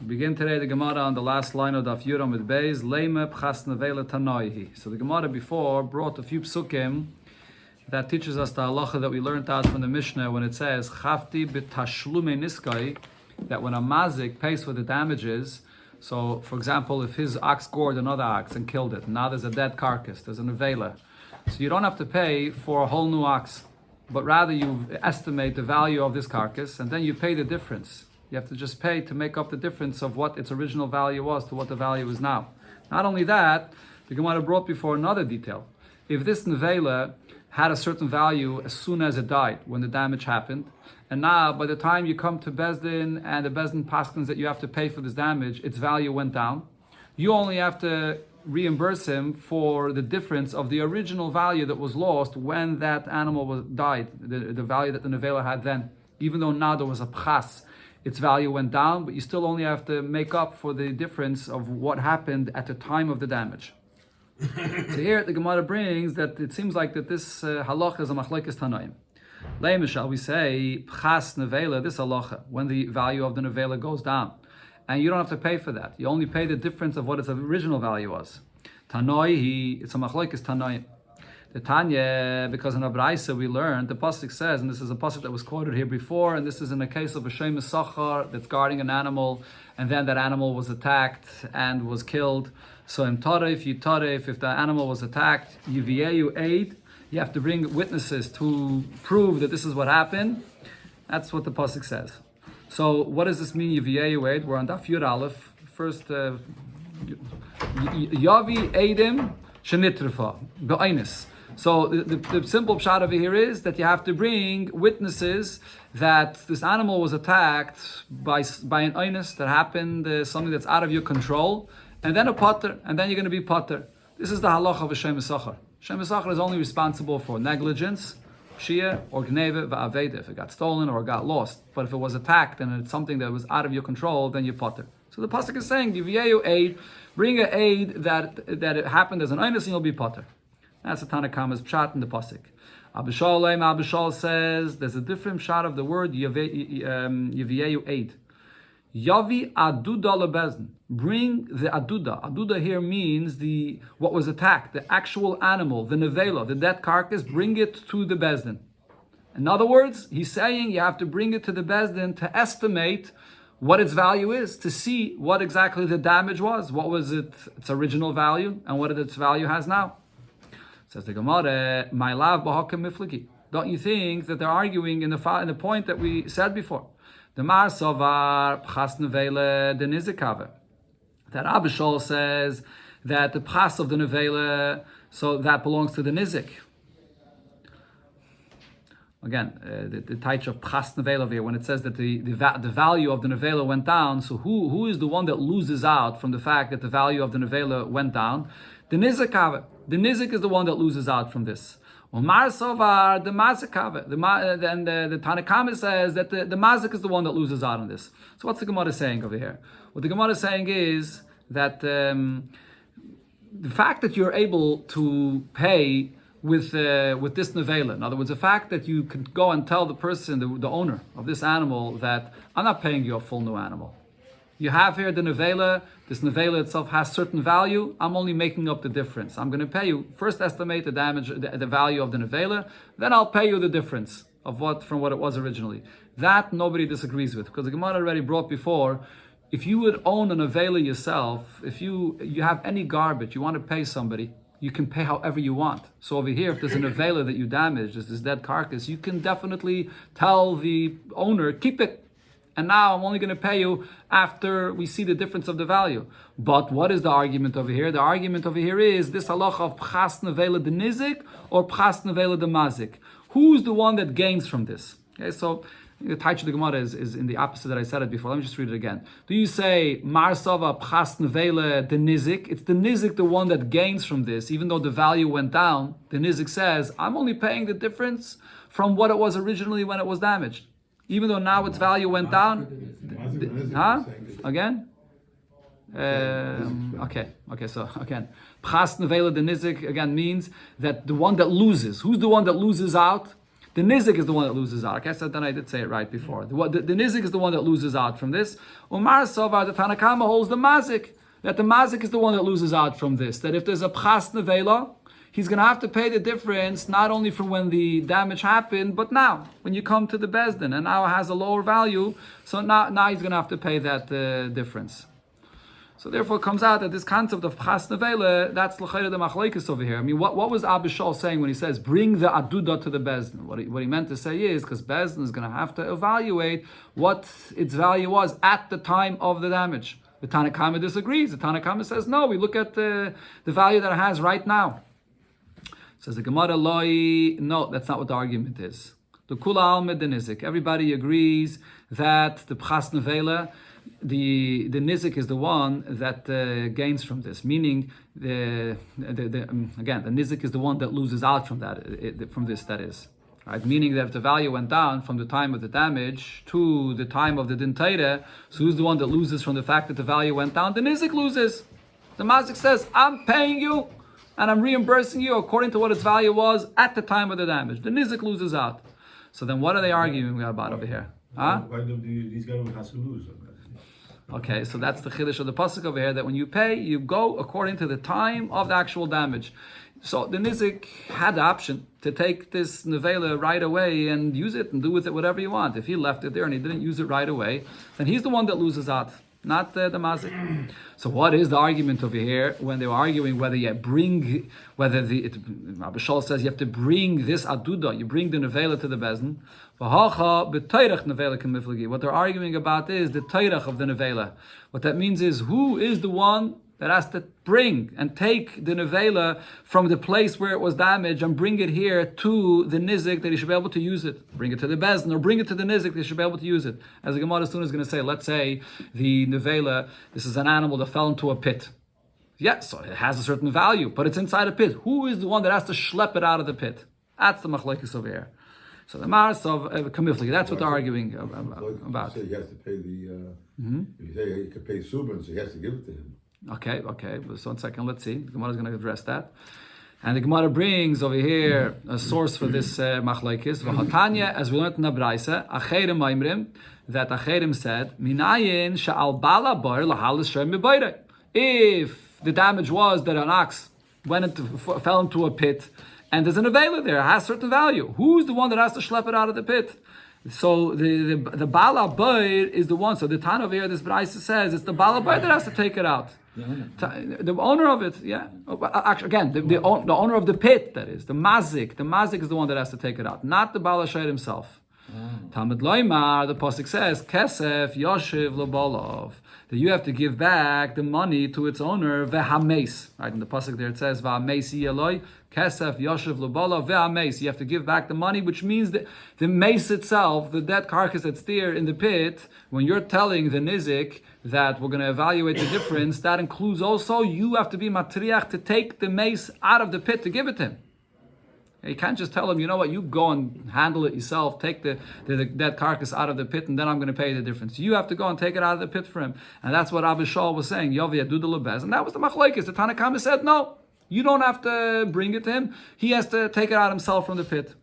Begin today the Gemara on the last line of Daf Yud with Beis Leime Pchas Nevela Tanoihi. So the Gemara before brought a few psukim that teaches us the halacha that we learned out from the Mishnah when it says Chafti b'tashlume niskai, that when a mazik pays for the damages. So, for example, if his ox gored another ox and killed it, now there's a dead carcass, there's a nevela. So you don't have to pay for a whole new ox, but rather you estimate the value of this carcass and then you pay the difference. You have to just pay to make up the difference of what its original value was to what the value is now. Not only that, the Gemara brought before another detail. If this nevela had a certain value as soon as it died, when the damage happened, and now by the time you come to Bezdin and the Bezdin paskins that you have to pay for this damage, its value went down, you only have to reimburse him for the difference of the original value that was lost when that animal died, the value that the nevela had then. Even though now there was a pchas, its value went down, but you still only have to make up for the difference of what happened at the time of the damage. So here the Gemara brings that it seems like that this halacha is a machlekes tanoim. Leime, shall we say, pchas nevela, this halacha, when the value of the nevela goes down. And you don't have to pay for that. You only pay the difference of what its original value was. Tanoi, it's a machlekes tanoim. The Tanya, because in Abraisa we learned, the pasuk says, and this is a pasuk that was quoted here before, and this is in the case of a shemus sachar that's guarding an animal, and then that animal was attacked and was killed. So in Tarif, if the animal was attacked, Yiviyeyu aid, you have to bring witnesses to prove that this is what happened. That's what the pasuk says. So what does this mean, Yiviyeyu aid? We're on Daf Yud Aleph. First, Yavi Eidim Shenitrifa, Be'ainis. So the simple pshat over here is that you have to bring witnesses that this animal was attacked by an einus that happened, something that's out of your control, and then a potter, and then you're going to be potter. This is the halacha of a shemus sachar. Shemus sachar is only responsible for negligence, shia, or gneve, va'aveda, if it got stolen or got lost. But if it was attacked and it's something that was out of your control, then you potter. So the pasuk is saying, Yiviyeyu aid, bring an aid that it happened as an einus and you'll be potter. That's the Bava Kama's pshat in the pasuk. Abishal says there's a different pshat of the word Yiviyeyu aid. Yavi aduda lebezin. Bring the aduda. Aduda here means what was attacked, the actual animal, the nevela, the dead carcass. Bring it to the bezdin. In other words, he's saying you have to bring it to the bezdin to estimate what its value is, to see what exactly the damage was, what was its original value, and what its value has now. Says the Gemara, my love Bava Kama mifliki. Don't you think that they're arguing in the point that we said before? The Mar Sovar Pchas Nevela the Nizikave. That Abishol says that the Pchas of the Nevela, so that belongs to the Nizik. Again, the taich of Pchas Nevela here, when it says that the value of the Nevela went down, so who is the one that loses out from the fact that the value of the Nevela went down? The Nizikave. The Nizik is the one that loses out from this. Mar Sovar, the Mazikave. Then the Bava Kama says that the Mazik is the one that loses out on this. So what's the Gemara saying over here? What the Gemara is saying is that the fact that you're able to pay with this nevela, in other words, the fact that you can go and tell the person, the owner of this animal, that I'm not paying you a full new animal. You have here the nevela. This nevela itself has certain value. I'm only making up the difference. I'm going to pay you. First estimate the damage, the value of the nevela. Then I'll pay you the difference of from what it was originally. That nobody disagrees with, because the Gemara already brought before. If you would own a nevela yourself, if you have any garbage, you want to pay somebody, you can pay however you want. So over here, if there's a nevela that you damaged, there's this dead carcass, you can definitely tell the owner, keep it. And now I'm only going to pay you after we see the difference of the value. But what is the argument over here? The argument over here is this halacha of pchas nevela de nizik or pchas nevela de mazik. Who's the one that gains from this? Okay, so the taich of the Gemara is in the opposite that I said it before. Let me just read it again. Do you say mar sava pchas nevela de nizik? It's the nizik the one that gains from this, even though the value went down. The nizik says I'm only paying the difference from what it was originally when it was damaged. Even though now its value went down. Again? Okay, so again. Pchas nevela de nizik again means that the one that loses. Who's the one that loses out? The nizik is the one that loses out. Okay, so then I did say it right before. The nizik is the one that loses out from this. Umar Sovar, the Tanna Kama holds the mazik, that the mazik is the one that loses out from this. That if there's a pchas nevela, he's going to have to pay the difference not only from when the damage happened, but now, when you come to the Bezdin, and now it has a lower value, so now he's going to have to pay that difference. So therefore it comes out that this concept of Chas Nevele, that's l'chayre the machlekes over here. I mean, what was Abba Shaul saying when he says, bring the Aduda to the Bezdin? What he meant to say is, because Bezdin is going to have to evaluate what its value was at the time of the damage. The Tanna Kama disagrees. The Tanna Kama says, no, we look at the value that it has right now. Says the Gemara, no, that's not what the argument is. The Kula Almed the Nizik. Everybody agrees that the Pchas Nevela, the nizik is the one that gains from this, meaning again the nizik is the one that loses out from that from this. That is right, meaning that if the value went down from the time of the damage to the time of the din Torah, so who's the one that loses from the fact that the value went down? The nizik loses. The mazik says, I'm paying you and I'm reimbursing you according to what its value was at the time of the damage. The nizik loses out. So then what are they arguing about over here? Huh? Why do these guys have to lose? Okay, so that's the chiddush of the pasuk over here, that when you pay, you go according to the time of the actual damage. So the nizik had the option to take this nevela right away and use it and do with it whatever you want. If he left it there and he didn't use it right away, then he's the one that loses out, not the mazik. So what is the argument over here when they were arguing whether Abba Shaul says you have to bring this aduda, you bring the nevela to the bezin. What they're arguing about is the teirach of the nevela. What that means is, who is the one that has to bring and take the nevela from the place where it was damaged and bring it here to the nizik that he should be able to use it. Bring it to the bezin or bring it to the nizik that he should be able to use it. As the Gemara soon is going to say, let's say the nevela, this is an animal that fell into a pit. Yes, so it has a certain value, but it's inside a pit. Who is the one that has to schlep it out of the pit? That's the machlekes over here. So the Mars of Kamifli, that's what they're arguing about. So he has to pay the, if you say he could pay Subin, so he has to give it to him. Okay, so 1 second, let's see. The Gemara is going to address that. And the Gemara brings over here a source for this machlekes. V'hatanya, as we learned in the Braisa, Acherim Maimrim, that Acherim said, Minayin sha'al bala bar lahalis shem mibayre. If the damage was that an ox fell into a pit, and there's an avela there, it has certain value. Who's the one that has to schlep it out of the pit? So the Bala Bayr is the one. So the Tan over here, this Braisa says, it's the Bala Bayr that has to take it out. The owner of it, yeah. Actually, again, the owner of the pit, that is. The Mazik. The Mazik is the one that has to take it out, not the Bala Shayr himself. Talmud Loimar, the Pasuk says, Kesef Yoshiv Lobolov, that you have to give back the money to its owner, Vehames. Right, in the Pasuk there it says, Vahames Yeloi, Kesef Yoshiv Lobolov, Vehames. You have to give back the money, which means that the mace itself, the dead carcass that's there in the pit, when you're telling the Nizik that we're going to evaluate the difference, that includes also you have to be matriach to take the mace out of the pit to give it to him. You can't just tell him, you know what, you go and handle it yourself, take the dead carcass out of the pit, and then I'm going to pay the difference. You have to go and take it out of the pit for him. And that's what Abba Shaul was saying, Yovi Aduda Lebez. And that was the machlekes. The Tanna Kama said, no, you don't have to bring it to him. He has to take it out himself from the pit.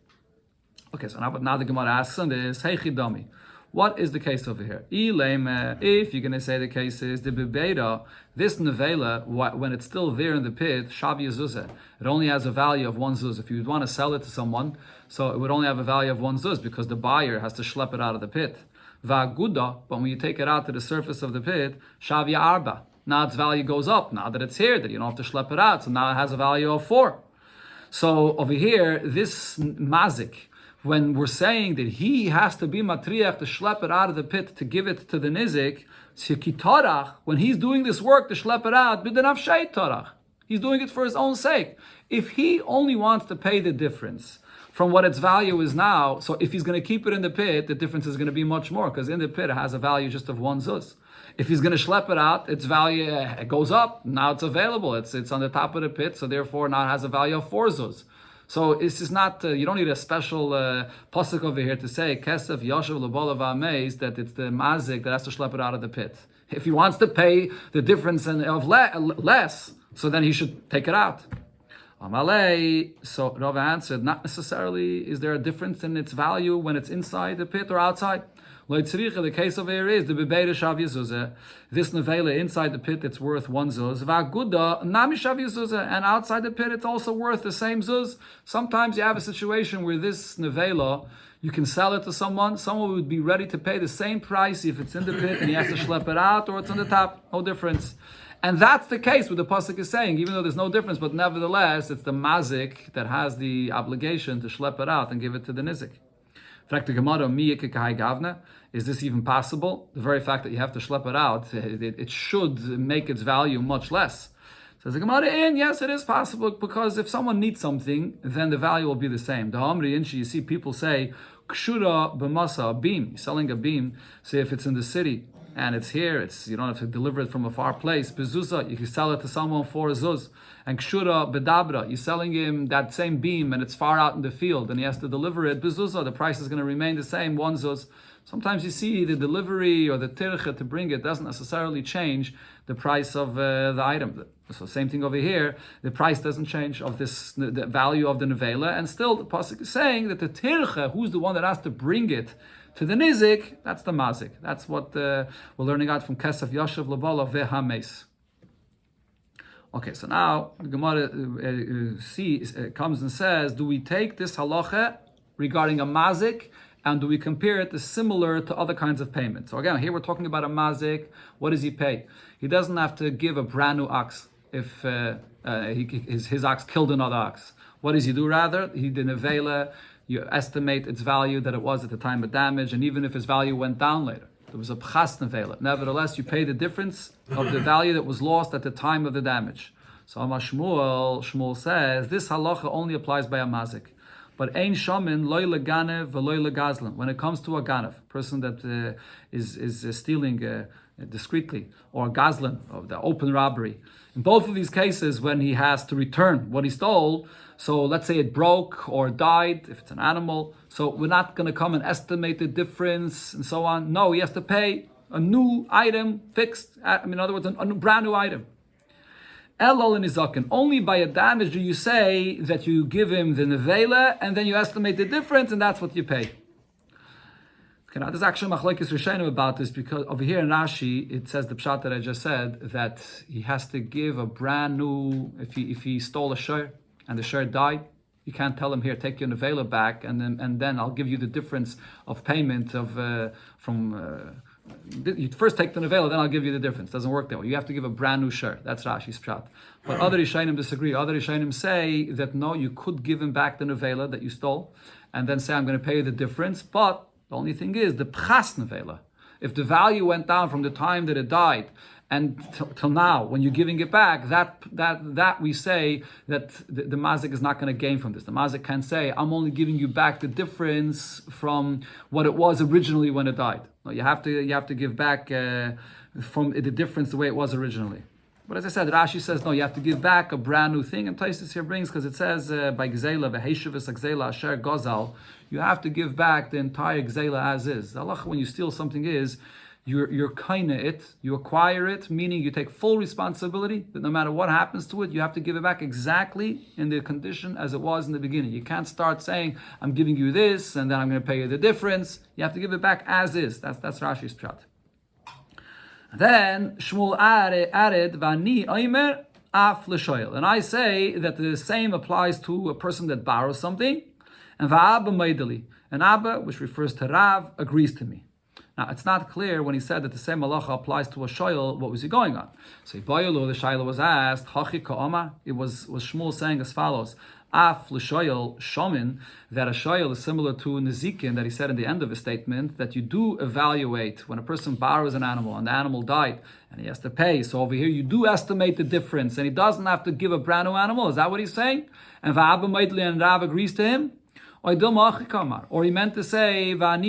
Okay, so now the Gemara asks on this, hey Chidami, what is the case over here? If you're going to say the case is the bebeda, this nevela, when it's still there in the pit, shavi zuzah, it only has a value of 1 zuz. If you want to sell it to someone, so it would only have a value of 1 zuz because the buyer has to schlep it out of the pit. Va'guda, but when you take it out to the surface of the pit, shavi arba. Now its value goes up. Now that it's here, that you don't have to schlep it out, so now it has a value of 4. So over here, this mazik, when we're saying that he has to be matriach to schlep it out of the pit to give it to the nizik, when he's doing this work to schlep it out, he's doing it for his own sake. If he only wants to pay the difference from what its value is now, so if he's going to keep it in the pit, the difference is going to be much more, because in the pit it has a value just of 1 zuz. If he's going to schlep it out, its value it goes up. Now it's available. It's on the top of the pit, so therefore now it has a value of 4 zuz. So this is not, you don't need a special pasuk over here to say, Kesef Yoshev L'Bolav Ameis, that it's the mazik that has to schlep it out of the pit. If he wants to pay the difference of less, so then he should take it out. Amalei, so Rava answered, not necessarily is there a difference in its value when it's inside the pit or outside. The case over here is the bebeira shav yezuzah. This nevela inside the pit, it's worth one zuz. Va'guda nami shav yezuzah, and outside the pit, it's also worth the same zuz. Sometimes you have a situation where this nevela, you can sell it to someone. Someone would be ready to pay the same price if it's in the pit and he has to schlep it out, or it's on the top. No difference. And that's the case with the pasuk is saying, even though there's no difference, but nevertheless, it's the mazik that has the obligation to schlep it out and give it to the nizik. Is this even possible? The very fact that you have to schlep it out, it should make its value much less. Says the Gemara, yes, it is possible, because if someone needs something, then the value will be the same. The Amri Inshi, you see people say, Kshura b'masa, a beam, selling a beam, say if it's in the city, and it's here, you don't have to deliver it from a far place. Bezuza, you can sell it to someone for a zuz. And kshura bedabra, you're selling him that same beam and it's far out in the field and he has to deliver it. Bezuza, the price is going to remain the same, one zuz. Sometimes you see the delivery or the tircha to bring it doesn't necessarily change the price of the item. So same thing over here, the price doesn't change of the value of the nevela, and still the pasuk is saying that the tircha, who's the one that has to bring it to the nizik, that's the mazik. That's what we're learning out from Kesef Yashav Labala Vehames. Okay, so now the Gemara comes and says, do we take this halacha regarding a mazik and do we compare it to similar to other kinds of payments? So again, here we're talking about a mazik. What does he pay? He doesn't have to give a brand new ox if his ox killed another ox. What does he do rather? He did nevela. You estimate its value that it was at the time of damage, and even if its value went down later, there was a pchas nevela. Nevertheless, you pay the difference of the value that was lost at the time of the damage. So Amar Shmuel says, this halacha only applies by a mazik. But ein shamin loy leganev v'loy legazlan. When it comes to a ganev, person that is stealing discreetly, or gazlan, of the open robbery. In both of these cases, when he has to return what he stole, so let's say it broke or died, if it's an animal, so we're not going to come and estimate the difference and so on. No, he has to pay a new item, fixed, in other words, a brand new item. Elol in Izakin. Only by a damage do you say that you give him the nevela and then you estimate the difference and that's what you pay. Okay, now there's actually machlokes rishonim about this, because over here in Rashi it says the pshat that I just said, that he has to give a brand new, if he stole a shor and the shor died, you can't tell him, here, take your nevela back and then I'll give you the difference of payment of you first take the nevela, then I'll give you the difference. Doesn't work that way. You have to give a brand new shor. That's Rashi's pshat. But other Rishonim disagree. Other Rishonim say that no, you could give him back the nevela that you stole, and then say, I'm going to pay you the difference. But the only thing is the pchas nevela. If the value went down from the time that it died and till now, when you're giving it back, that we say that the mazik is not going to gain from this. The mazik can say, I'm only giving you back the difference from what it was originally when it died. No, you have to give back from the difference the way it was originally. But as I said, Rashi says, no, you have to give back a brand new thing. And Taisus here brings, because it says, by Gzela, v'heishuvas Gzela asher gozal, you have to give back the entire Gzela as is. The halacha when you steal something is, you're kind of it, you acquire it, meaning you take full responsibility, that no matter what happens to it, you have to give it back exactly in the condition as it was in the beginning. You can't start saying, I'm giving you this, and then I'm going to pay you the difference. You have to give it back as is. That's Rashi's pshat. Then Shmuel added, Vani Omer af l'shoyel. And I say that the same applies to a person that borrows something, and Va'abba Maidali. And Abba, which refers to Rav, agrees to me. Now, it's not clear when he said that the same halacha applies to a shoyel, what was he going on? So, the shayla was asked, Hachi ka'ama, it was Shmuel saying as follows, Af l'shoyel shomin, that a shoyel is similar to nezikin, that he said in the end of his statement, that you do evaluate when a person borrows an animal and the animal died and he has to pay. So over here you do estimate the difference and he doesn't have to give a brand new animal. Is that what he's saying? And Va'abba Maidli and Rav agrees to him? Or he meant to say that a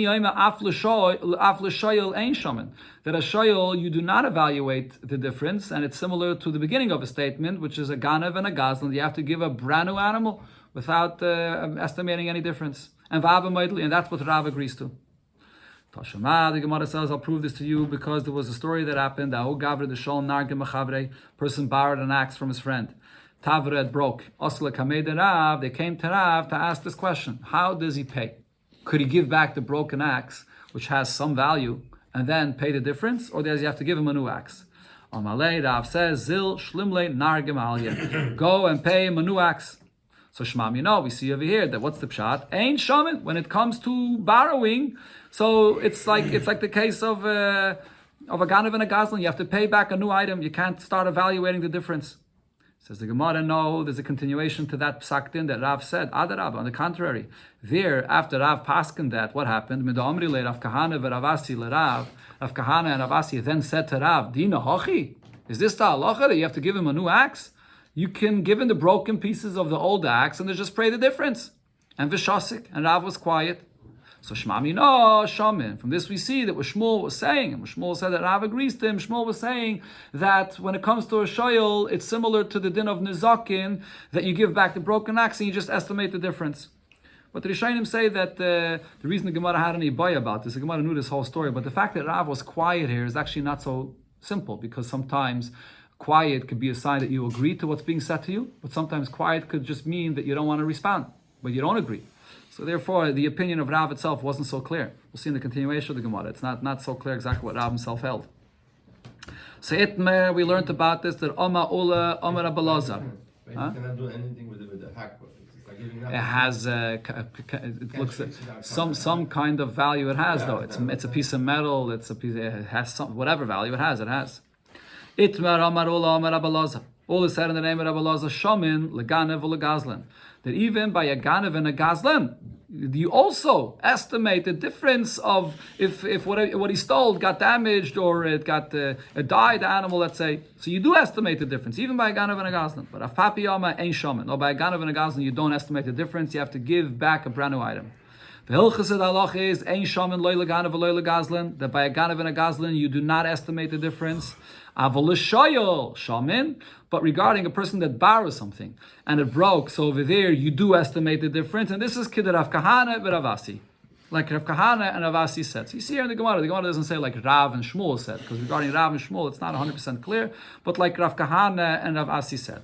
shoyel you do not evaluate the difference, and it's similar to the beginning of a statement, which is a ganev and a gazlan. You have to give a brand new animal without estimating any difference. And that's what Rav agrees to. Tashema, the Gemara says, I'll prove this to you because there was a story that happened. Person borrowed an axe from his friend. Tavret broke. Osla Kamei Rav, they came to Rav to ask this question. How does he pay? Could he give back the broken axe, which has some value, and then pay the difference? Or does he have to give him a new axe? Amalei, Rav says, Zil Shlimle Nargim Alya. Go and pay him a new axe. So Shmam, we see over here that what's the pshat? Ain't shaman when it comes to borrowing. So it's like the case of a ganav and a gazlan. You have to pay back a new item. You can't start evaluating the difference. Says the Gemara, no, there's a continuation to that psaktin that Rav said. Adarab, on the contrary. There, after Rav paskin that, what happened? Midamri le Rav Kahana v'Ravasi le Rav. Rav Kahana and Ravasi then said to Rav, Dina hochi? Is this the halacha that you have to give him a new axe? You can give him the broken pieces of the old axe and just pray the difference. And Vishasik, and Rav was quiet. So Shmami, no, Shamin. From this we see that what Shmuel was saying, and Shmuel said that Rav agrees to him, Shmuel was saying that when it comes to a shoyel, it's similar to the din of Nizakin, that you give back the broken axe and you just estimate the difference. But the Rishonim say that the reason the Gemara had any boy about this, the Gemara knew this whole story, but the fact that Rav was quiet here is actually not so simple, because sometimes quiet could be a sign that you agree to what's being said to you, but sometimes quiet could just mean that you don't want to respond, but you don't agree. So therefore, the opinion of Rav itself wasn't so clear. We'll see in the continuation of the Gemara. It's not so clear exactly what Rav himself held. So Itmer, we learned about this, that Oma Ula, Oma Rabbalazar. You cannot do anything with the hack. It's like giving It has, it looks at some kind of value it has, though. It's a piece of metal, it has some, whatever value it has. Itmer, Omar Ula, Omar Rabbalazar. All is said in the name of Rabbalazar, Shomin, Leganev, Legazlan. That even by a Ganev and a Gazlan, you also estimate the difference of if what he stole got damaged or it got a died animal, let's say. So you do estimate the difference, even by a Ganev and a Gazlan. But a Papiyama ain't Shomin. Or by a Ganev and a Gazlan, you don't estimate the difference. You have to give back a brand new item. The Hilchased halach is ein shaman loy leganev loy legazlan. That by a ganev and a gazlan you do not estimate the difference. Avol l'shoyel shaman. But regarding a person that borrows something and it broke, so over there you do estimate the difference. And this is kid Rav Kahana v'Ravasi, like Rav Kahana and Ravasi said. So you see here in the Gemara doesn't say like Rav and Shmuel said, because regarding Rav and Shmuel it's not 100% clear. But like Rav Kahana and Ravasi said.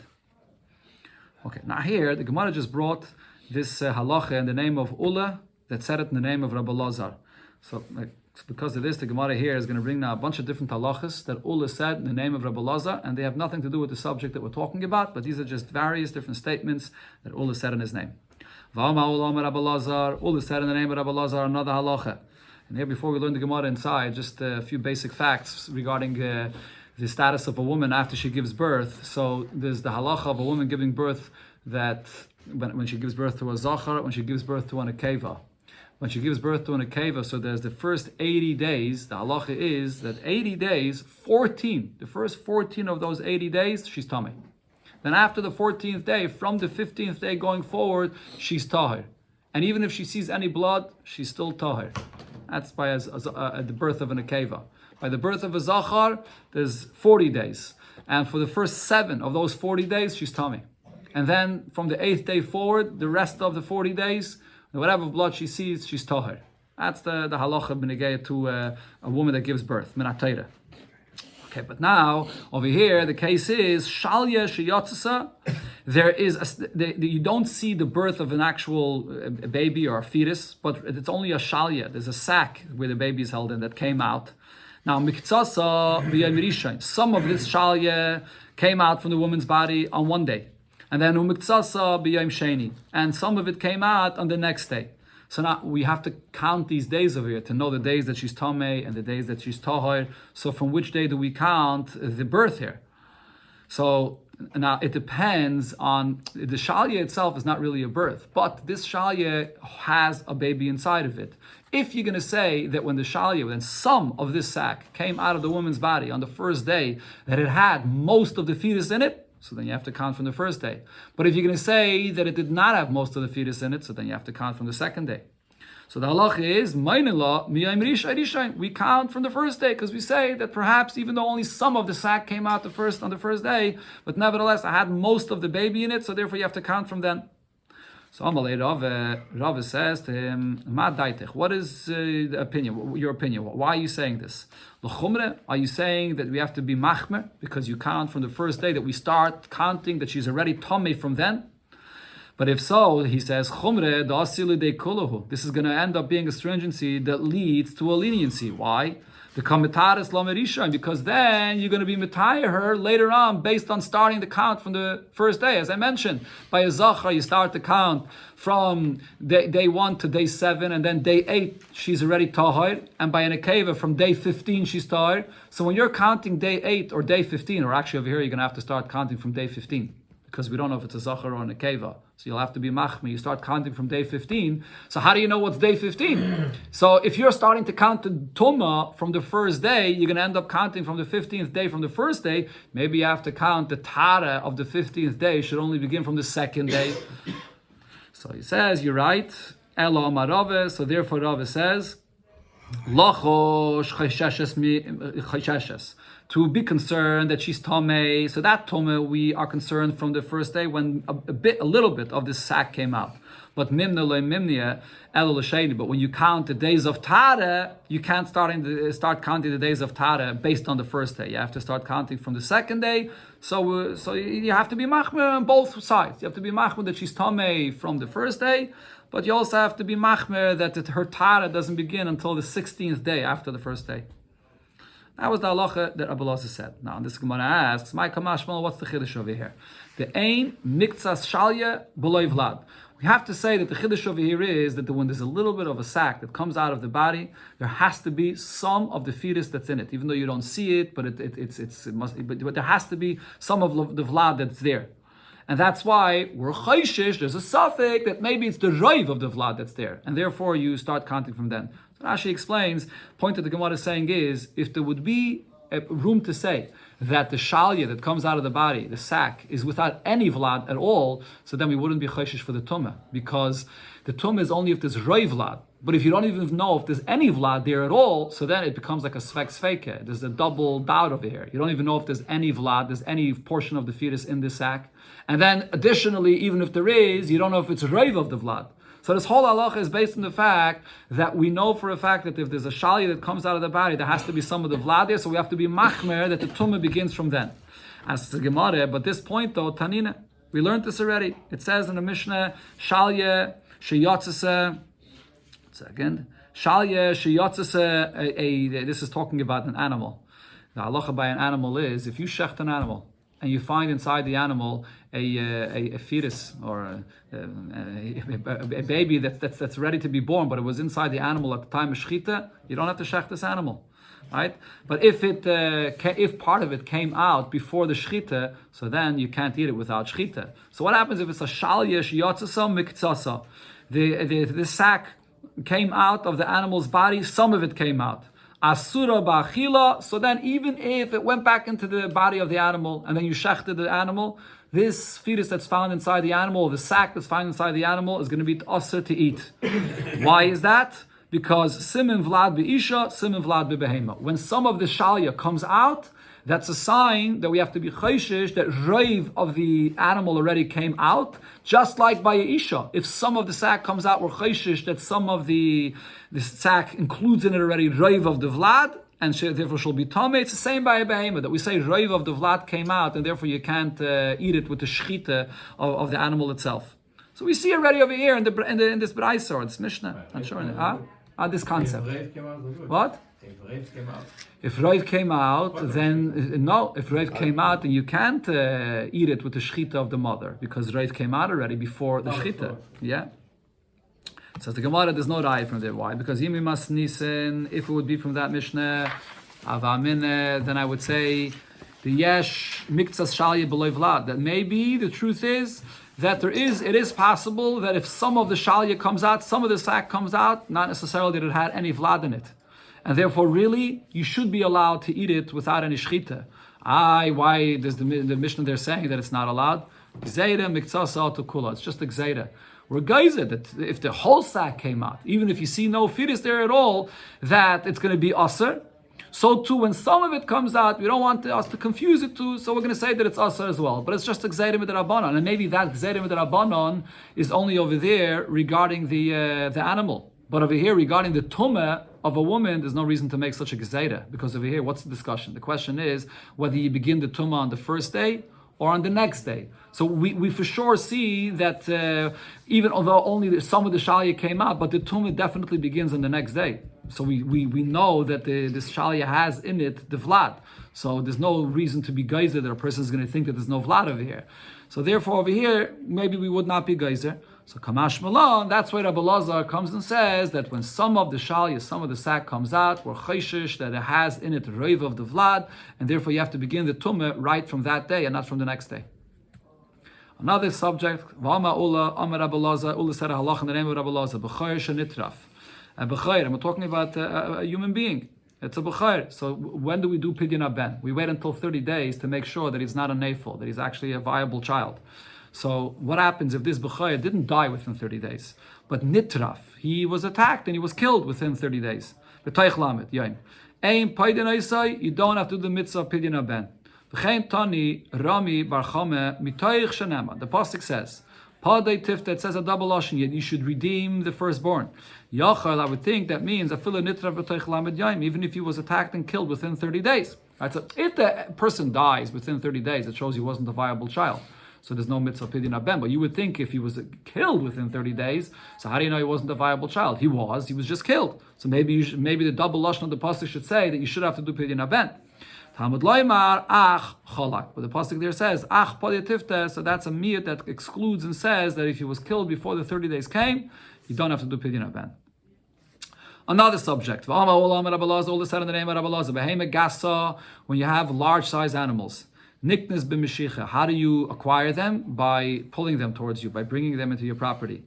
Okay, now here the Gemara just brought this halacha in the name of Ula, that said it in the name of Rabbi Lazar. So because of this, the Gemara here is going to bring now a bunch of different halachas that Ula said in the name of Rabbi Lazar, and they have nothing to do with the subject that we're talking about, but these are just various different statements that Ula said in his name. Ula said in the name of Rabbi Lazar another halacha. And here, before we learn the Gemara inside, just a few basic facts regarding the status of a woman after she gives birth. So there's the halacha of a woman giving birth that when she gives birth to a zachar, when she gives birth to an akeva. When she gives birth to an akeva, so there's the first 80 days, the halacha is that 80 days, the first 14 of those 80 days, she's tamei. Then after the 14th day, from the 15th day going forward, she's tahir. And even if she sees any blood, she's still tahir. That's by the birth of an akeva. By the birth of a zachar, there's 40 days. And for the first 7 of those 40 days, she's tamei. And then from the 8th day forward, the rest of the 40 days, whatever blood she sees, she's tahir. That's the halacha b'negei to a woman that gives birth, minat Torah. Okay, but now over here the case is shalya sheyatzasa. There is you don't see the birth of an actual baby or a fetus, but it's only a shalya. There's a sack where the baby is held in that came out. Now miktsasa b'yom rishon. Some of this shalya came out from the woman's body on one day. And then umiktsasa b'yom sheni, and some of it came out on the next day. So now we have to count these days over here to know the days that she's tamei and the days that she's tahir. So from which day do we count the birth here? So now it depends on the shalya itself is not really a birth, but this shalya has a baby inside of it. If you're going to say that when the shalya, when some of this sac came out of the woman's body on the first day, that it had most of the fetus in it, so then you have to count from the first day. But if you're going to say that it did not have most of the fetus in it, so then you have to count from the second day. So the halach is, we count from the first day, because we say that perhaps even though only some of the sac came out on the first day, but nevertheless I had most of the baby in it, so therefore you have to count from then. So Amalei Rava says to him, "Ma daitich, what is the opinion? Your opinion? Why are you saying this? L'chumre, are you saying that we have to be machmer because you count from the first day that we start counting that she's already tomei from then? But if so, he says, chumre da'asilu de kulahu. This is going to end up being a stringency that leads to a leniency. Why? The kamitaris lamerisha, because then you're going to be mitayah her later on based on starting the count from the first day. As I mentioned, by a zachar you start the count from day 1 to day 7, and then day 8 she's already tahir, and by an akeva from day 15 she's tahir. So when you're counting day 8 or day 15, or actually over here you're going to have to start counting from day 15, because we don't know if it's a zachar or an akeva. So you'll have to be machmi. You start counting from day 15. So how do you know what's day 15? So if you're starting to count the Tumah from the first day, you're going to end up counting from the 15th day from the first day. Maybe you have to count the Tara of the 15th day should only begin from the second day. So he says, you're right. Elo amar Rava. So therefore Rava says, Lochosh chaysheshes. To be concerned that she's tomei, so that tomei we are concerned from the first day when a little bit of this sack came out. But mimna le mimnia elo l'sheni. But when you count the days of Tara, you can't start counting the days of Tara based on the first day. You have to start counting from the second day. So you have to be machmer on both sides. You have to be machmer that she's tomei from the first day, but you also have to be machmer that her Tara doesn't begin until the 16th day after the first day. That was the halacha that Rabbi Elazar said. Now, this Gemara asks, "My kamashmal, what's the chiddush over here? The ain miktsas shalya b'loy vlad." We have to say that the chiddush over here is that when there's a little bit of a sac that comes out of the body, there has to be some of the fetus that's in it, even though you don't see it. But but there has to be some of the vlad that's there. And that's why we're chayshish, there's a suffix that maybe it's the roiv of the vlad that's there. And therefore you start counting from then. So Rashi explains, point that the Gemara is saying is, if there would be a room to say that the shalya that comes out of the body, the sac, is without any vlad at all, so then we wouldn't be chayshish for the tumah. Because the tumah is only if there's roiv vlad. But if you don't even know if there's any vlad there at all, so then it becomes like a svek. There's a double doubt over here. You don't even know if there's any vlad, there's any portion of the fetus in the sac. And then additionally, even if there is, you don't know if it's roiv of the vlad. So this whole halacha is based on the fact that we know for a fact that if there's a shalya that comes out of the body, there has to be some of the vlad there, so we have to be machmer that the tumah begins from then. As the Gemara, but this point though, Tanina, we learned this already. It says in the Mishnah, shalya sheyotzese. Second, shalya sheyotzese. This is talking about an animal. The halacha by an animal is if you shecht an animal and you find inside the animal a fetus or a baby that's ready to be born, but it was inside the animal at the time of shechita, you don't have to shech this animal, right? But if part of it came out before the shechita, so then you can't eat it without shechita. So what happens if it's a shalya sheyotzasa miktsasa? The sac came out of the animal's body, some of it came out. Asura ba'achila. So then, even if it went back into the body of the animal and then you shechted the animal, this fetus that's found inside the animal, or the sac that's found inside the animal, is going to be asur to eat. Why is that? Because simin vlad be'isha, simin vlad be'behema. When some of the shalya comes out, that's a sign that we have to be chayshish that roiv of the animal already came out, just like by Isha. If some of the sac comes out, we're chayshish that some of the sac includes in it already roiv of the vlad, and therefore shall be tamei. It's the same by a behema, that we say roiv of the vlad came out, and therefore you can't eat it with the shechita of the animal itself. So we see already over here in this Braisa or this Mishnah. I'm sure. This concept. What? If Roiv came out, then no. If Roiv came out, then you can't eat it with the shechita of the mother, because Roiv came out already before the shechita. Yeah. So the Gemara, there's no raya from there. Why? Because Yimi Mas Nisen, if it would be from that Mishnah, Avamine, then I would say the Yesh Miktsas Shalya B'Loi Vlad. That maybe the truth is that it is possible that if some of the Shalya comes out, some of the sac comes out, not necessarily that it had any Vlad in it. And therefore, really, you should be allowed to eat it without any shechita. Why does the Mishnah there saying that it's not allowed? Gzeira miktsasa to kula. It's just a gzeira. We're geyser that if the whole sack came out, even if you see no fetus there at all, that it's going to be aser. So too, when some of it comes out, we don't want us to confuse it too, so we're going to say that it's Asar as well. But it's just a Gzeira Midrabanan, and maybe that Gzeira Midrabanan is only over there regarding the animal. But over here, regarding the tumah of a woman, there's no reason to make such a Gzeira, because over here, what's the discussion? The question is whether you begin the tumah on the first day or on the next day. So we for sure see that even although only some of the Shalia came out, but the tumah definitely begins on the next day. So we know that this Shalia has in it the Vlad. So there's no reason to be geyser that a person is going to think that there's no Vlad over here. So therefore over here, maybe we would not be geyser. So Kamash Malon, that's why Rabbi Lazar comes and says that when some of the Shalia, some of the sack comes out, we're chayshish that it has in it the Reiv of the Vlad, and therefore you have to begin the Tumah right from that day and not from the next day. Another subject, Vama Ula, Amar Rabbi Lazar, Ula said a halach in the name of Rabbi Lazar, B'chayr shenitraf. B'chayr, and we're talking about a human being. It's a b'chayr. So when do we do pidyon haben? We wait until 30 days to make sure that he's not a neifel, that he's actually a viable child. So what happens if this b'chayr didn't die within 30 days, but nitraf, he was attacked and he was killed within 30 days? B'tayich lamet, yain. Ein pidyon isai, you don't have to do the mitzvah of pidyon haben. V'chein tani rami bar chame mitayich shenema. The pasuk says, Padei tifta, it says a double lashon, yet you should redeem the firstborn. Yachal, I would think that means afila nitra v'toich lamed yaim, even if he was attacked and killed within 30 days. Right? So if the person dies within 30 days, it shows he wasn't a viable child. So there's no mitzvah pidyon haben. But you would think if he was killed within 30 days, so how do you know he wasn't a viable child? He was just killed. So maybe the double lashon of the pasuk should say that you should have to do pidyon haben. Talmud loymar ach cholak, but the pasuk there says ach padiatifte, so that's a miyut that excludes and says that if he was killed before the 30 days came, you don't have to do pidyon haben. Another subject, all this said in the name of Rabbi Lazar, behema gasa, when you have large size animals, niknes b'mishicha, how do you acquire them? By pulling them towards you, by bringing them into your property.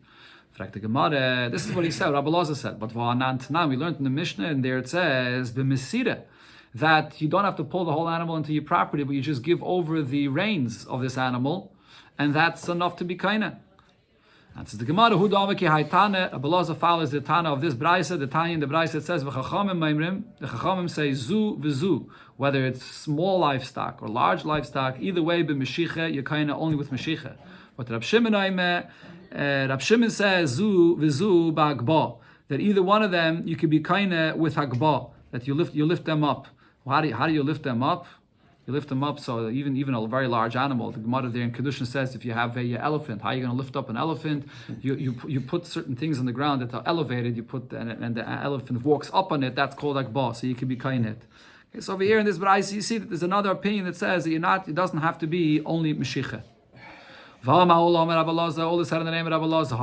This is what he said, Rabbi Lazar said, but we learned in the Mishnah, and there it says b'misira, that you don't have to pull the whole animal into your property, but you just give over the reins of this animal, and that's enough to be kaina. And says the Gemara, Hu damaki haytane, Rabbi Lazar follows the Tana of this Braisa, the Tanya in the Braisa, it says, V'chachamim maimrim, the Chachamim say zu v'zu, whether it's small livestock or large livestock, either way, b'mishicha, you're kaina only with mishicha. But Rab Shimon says, zu v'zu ba'agba, that either one of them, you could be kaina with hagba, that you lift them up. How do you lift them up? You lift them up so even a very large animal. The Gemara there in Kedushin says if you have an elephant, how are you going to lift up an elephant? You put certain things on the ground that are elevated. You put and the elephant walks up on it. That's called akba. So you can be kainit. Okay, so over here in this Braisa, you see that there's another opinion that says that it doesn't have to be only mishicha. All this said in the name of Rabbi Lazar.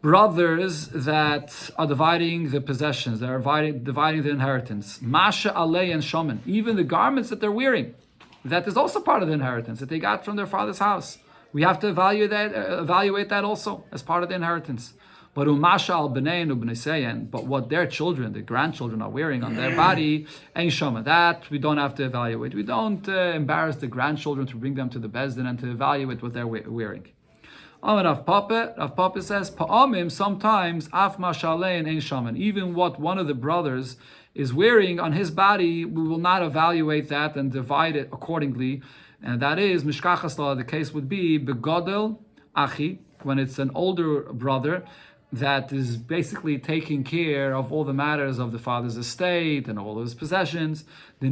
Brothers that are dividing the possessions, that are dividing the inheritance. Masha alei and shaman, even the garments that they're wearing, that is also part of the inheritance that they got from their father's house. We have to evaluate that also as part of the inheritance. But umasha al b'nei and ub'neseyen, but what their children, the grandchildren, are wearing on their body, ain't shaman. That we don't have to evaluate. We don't embarrass the grandchildren to bring them to the bezdin and to evaluate what they're wearing. Rav Papa says, Pa'amim, sometimes, af mashalein ein shaman. Even what one of the brothers is wearing on his body, we will not evaluate that and divide it accordingly. And that is, mishkachas law, the case would be, begodel achi, when it's an older brother that is basically taking care of all the matters of the father's estate and all of his possessions. So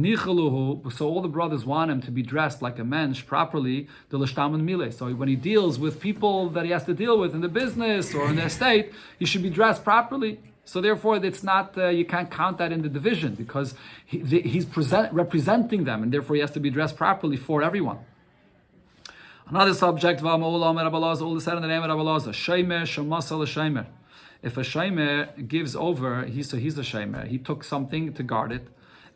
all the brothers want him to be dressed like a mensch properly, so when he deals with people that he has to deal with in the business or in the estate, he should be dressed properly. So therefore, it's not you can't count that in the division because he's representing them, and therefore he has to be dressed properly for everyone. Another subject, all said in the name of Rabbi Lazar, Sheimer Shemasa l'Sheimer. If a Sheimer gives over, he's a Sheimer, he took something to guard it,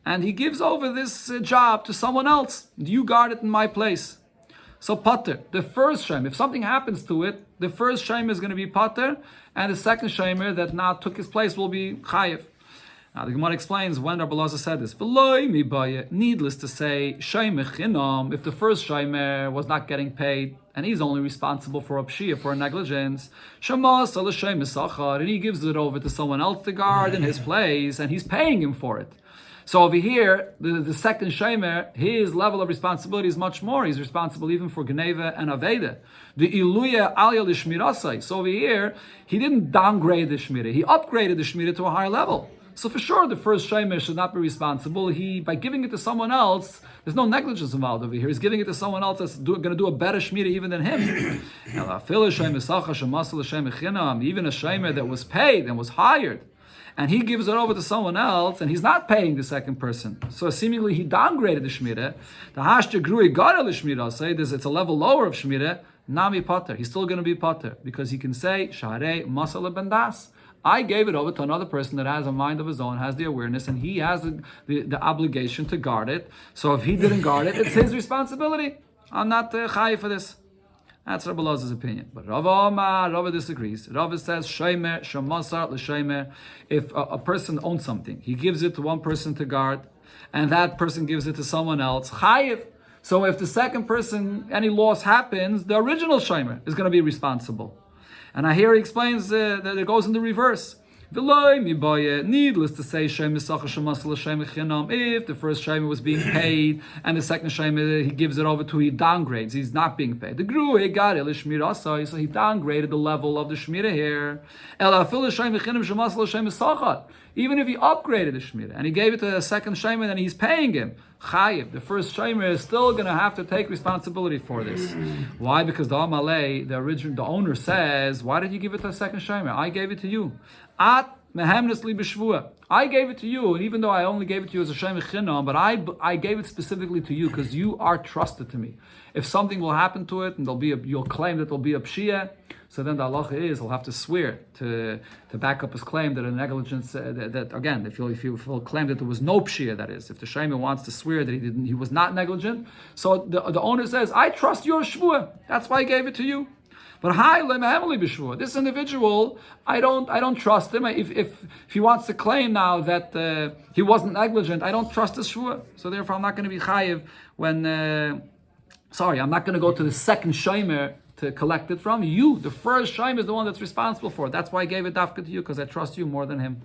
and he gives over this job to someone else. You guard it in my place. So Pater, the first Sheimer, if something happens to it, the first Sheimer is going to be Pater, and the second Sheimer that now took his place will be Chayev. Now the Gemara explains when Rabbi Elazar said this. V'loi mi baye. Needless to say, shayme chinam. If the first shaymer was not getting paid, and he's only responsible for a pshia, for a negligence, shamas al shayme sachar, and he gives it over to someone else to guard in his place, and he's paying him for it. So over here, the second shaymer, his level of responsibility is much more. He's responsible even for Gneva and Aveda. The iluya alya l'shmirasai. So over here, he didn't downgrade the shmira. He upgraded the shmira to a higher level. So for sure, the first shaymer should not be responsible. By giving it to someone else, there's no negligence involved over here. He's giving it to someone else that's going to do a better shmira even than him. Even a shaymer that was paid and was hired, and he gives it over to someone else, and he's not paying the second person. So seemingly he downgraded the shmira. The hashta grui gara l'shmira, say it's a level lower of shmira, nami pater. He's still going to be pater, because he can say, shaharei masala bendas. I gave it over to another person that has a mind of his own, has the awareness, and he has the obligation to guard it. So if he didn't guard it, it's his responsibility. I'm not chayi for this. That's Rabbi Elazar's opinion. But Rava disagrees. Rava says, Shaymer, Shamasar, L'Shaymer. If a person owns something, he gives it to one person to guard, and that person gives it to someone else, chayiv. So if the second person, any loss happens, the original Shaymer is going to be responsible. And I hear he explains that it goes in the reverse. Needless to say, if the first shaymer was being paid and the second shaymer he gives it over to, he downgrades. He's not being paid. The gru he got it, so he downgraded the level of the shmira here. Even if he upgraded the shmira and he gave it to the second shaymer, then he's paying him. Chayiv, the first shaymer is still going to have to take responsibility for this. Why? Because the owner says, "Why did you give it to the second shaymer? I gave it to you. At mehemnesli b'shvua. I gave it to you, and even though I only gave it to you as a shaymer chinam, but I gave it specifically to you because you are trusted to me. If something will happen to it, and you'll claim that there'll be a pshia, so then the halacha is he'll have to swear to back up his claim that a negligence that again, if he'll claim that there was no pshia, that is, if the shaymer wants to swear that he was not negligent, so the owner says, I trust your shvua. That's why I gave it to you. But this individual, I don't trust him. If he wants to claim now that he wasn't negligent, I don't trust his shvua. So therefore, I'm not going to be chayiv when. I'm not going to go to the second shaymer to collect it from you. The first shaymer is the one that's responsible for it. That's why I gave it dafka to you, because I trust you more than him.